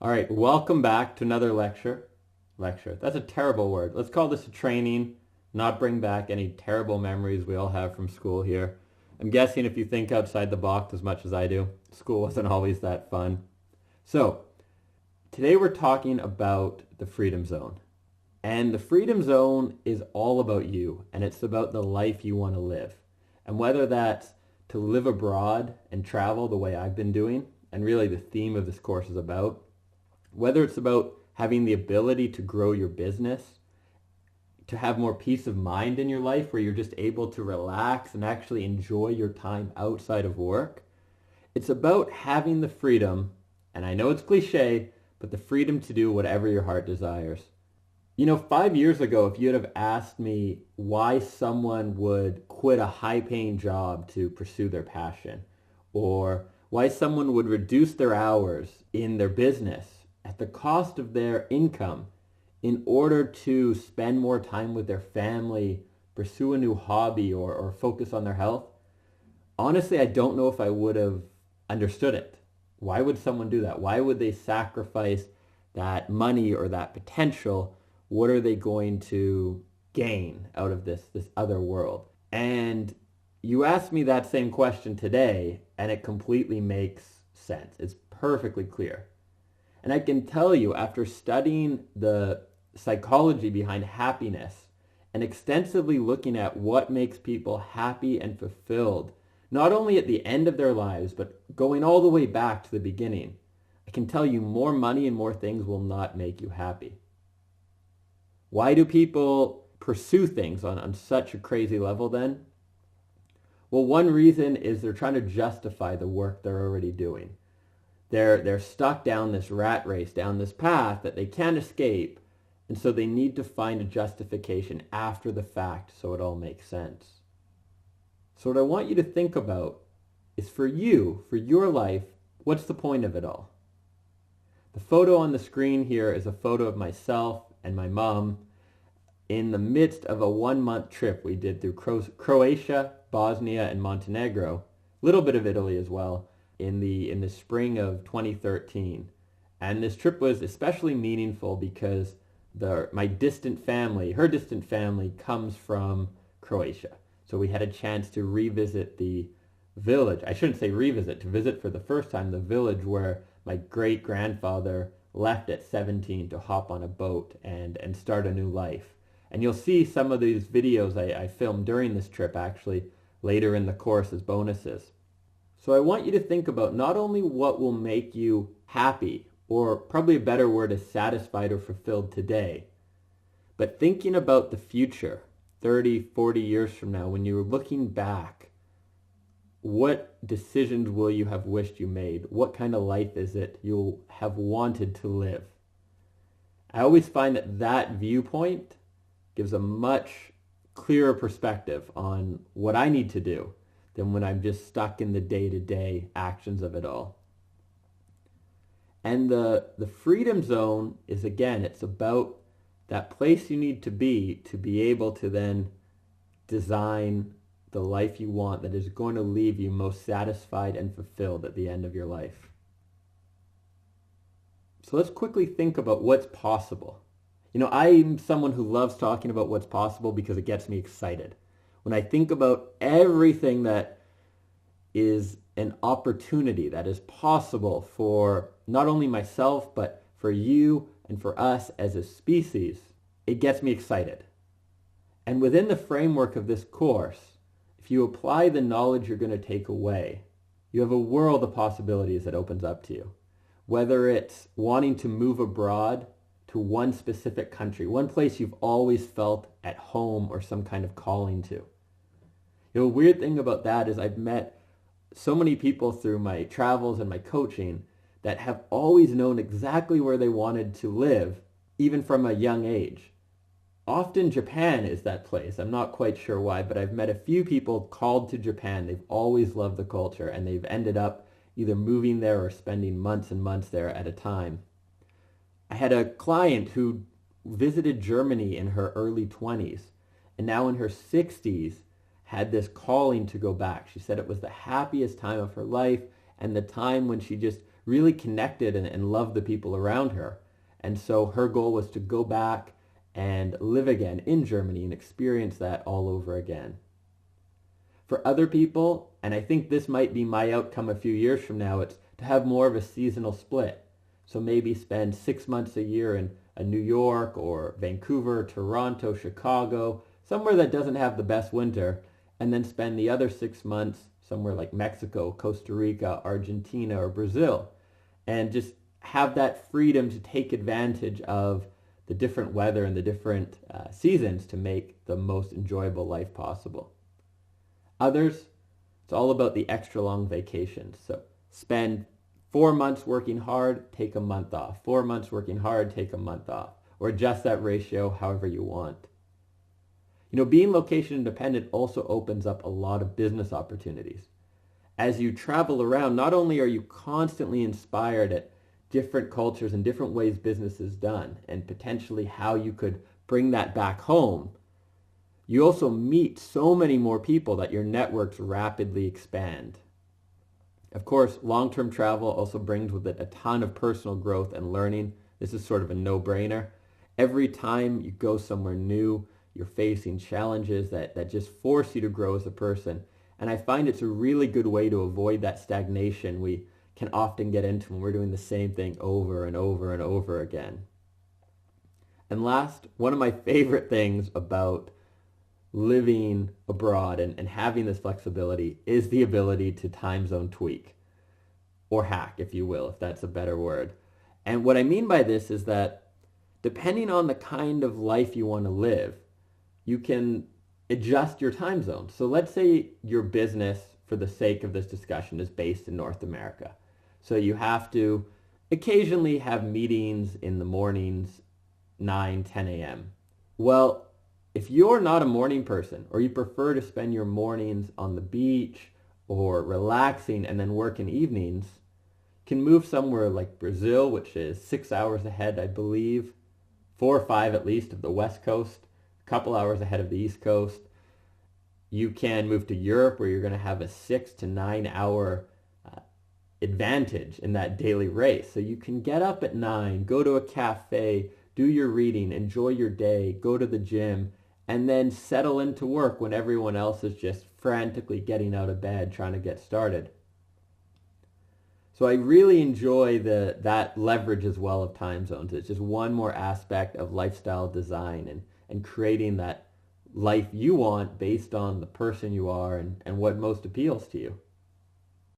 All right, welcome back to another lecture. Lecture. That's a terrible word. Let's call this a training, not bring back any terrible memories we all have from school here. I'm guessing if you think outside the box as much as I do, school wasn't always that fun. So, today we're talking about the freedom zone. And the freedom zone is all about you, and it's about the life you want to live. And whether that's to live abroad and travel the way I've been doing, and really the theme of this course is about, whether it's about having the ability to grow your business, to have more peace of mind in your life where you're just able to relax and actually enjoy your time outside of work. It's about having the freedom, and I know it's cliche, but the freedom to do whatever your heart desires. 5 years ago, if you'd have asked me why someone would quit a high-paying job to pursue their passion, or why someone would reduce their hours in their business at the cost of their income in order to spend more time with their family, pursue a new hobby, or focus on their health, honestly, I don't know if I would have understood it. Why would someone do that? Why would they sacrifice that money or that potential? What are they going to gain out of this other world? And you ask me that same question today, and it completely makes sense. It's perfectly clear. And I can tell you, after studying the psychology behind happiness and extensively looking at what makes people happy and fulfilled, not only at the end of their lives, but going all the way back to the beginning, I can tell you more money and more things will not make you happy. Why do people pursue things on such a crazy level then? Well, one reason is they're trying to justify the work they're already doing. They're stuck down this rat race, down this path that they can't escape, and so they need to find a justification after the fact so it all makes sense. So what I want you to think about is for you, for your life, what's the point of it all? The photo on the screen here is a photo of myself and my mom in the midst of a 1-month trip we did through Croatia, Bosnia, and Montenegro, a little bit of Italy as well, in the spring of 2013. And this trip was especially meaningful because her distant family comes from Croatia. So we had a chance to revisit the village. I shouldn't say revisit, to visit for the first time the village where my great-grandfather left at 17 to hop on a boat and start a new life. And you'll see some of these videos I filmed during this trip actually later in the course as bonuses. So I want you to think about not only what will make you happy, or probably a better word is satisfied or fulfilled today, but thinking about the future, 30, 40 years from now, when you're looking back, what decisions will you have wished you made? What kind of life is it you'll have wanted to live? I always find that viewpoint gives a much clearer perspective on what I need to do than when I'm just stuck in the day-to-day actions of it all. And the freedom zone is, again, it's about that place you need to be able to then design the life you want that is going to leave you most satisfied and fulfilled at the end of your life. So let's quickly think about what's possible. I'm someone who loves talking about what's possible because it gets me excited. When I think about everything that is an opportunity that is possible for not only myself, but for you and for us as a species, it gets me excited. And within the framework of this course, if you apply the knowledge you're going to take away, you have a world of possibilities that opens up to you. Whether it's wanting to move abroad to one specific country, one place you've always felt at home or some kind of calling to. A weird thing about that is I've met so many people through my travels and my coaching that have always known exactly where they wanted to live, even from a young age. Often Japan is that place. I'm not quite sure why, but I've met a few people called to Japan. They've always loved the culture, and they've ended up either moving there or spending months and months there at a time. I had a client who visited Germany in her early 20s, and now in her 60s had this calling to go back. She said it was the happiest time of her life and the time when she just really connected and loved the people around her. And so her goal was to go back and live again in Germany and experience that all over again. For other people, and I think this might be my outcome a few years from now, it's to have more of a seasonal split. So maybe spend 6 months a year in New York or Vancouver, Toronto, Chicago, somewhere that doesn't have the best winter, and then spend the other 6 months somewhere like Mexico, Costa Rica, Argentina, or Brazil, and just have that freedom to take advantage of the different weather and the different seasons to make the most enjoyable life possible. Others, it's all about the extra long vacations. So spend 4 months working hard, take a month off. 4 months working hard, take a month off. Or adjust that ratio however you want. Being location independent also opens up a lot of business opportunities. As you travel around, not only are you constantly inspired at different cultures and different ways business is done and potentially how you could bring that back home, you also meet so many more people that your networks rapidly expand. Of course, long-term travel also brings with it a ton of personal growth and learning. This is sort of a no-brainer. Every time you go somewhere new, you're facing challenges that just force you to grow as a person. And I find it's a really good way to avoid that stagnation we can often get into when we're doing the same thing over and over and over again. And last, one of my favorite things about living abroad and having this flexibility is the ability to time zone tweak, or hack, if you will, if that's a better word. And what I mean by this is that depending on the kind of life you want to live, you can adjust your time zone. So let's say your business, for the sake of this discussion, is based in North America. So you have to occasionally have meetings in the mornings, 9, 10 a.m. Well, if you're not a morning person, or you prefer to spend your mornings on the beach or relaxing and then work in evenings, you can move somewhere like Brazil, which is 6 hours ahead, I believe, 4 or 5 at least of the West Coast, a couple hours ahead of the East Coast. You can move to Europe where you're going to have a 6 to 9 hour advantage in that daily race. So you can get up at 9, go to a cafe, do your reading, enjoy your day, go to the gym, and then settle into work when everyone else is just frantically getting out of bed trying to get started. So I really enjoy that leverage as well of time zones. It's just one more aspect of lifestyle design and creating that life you want based on the person you are and what most appeals to you.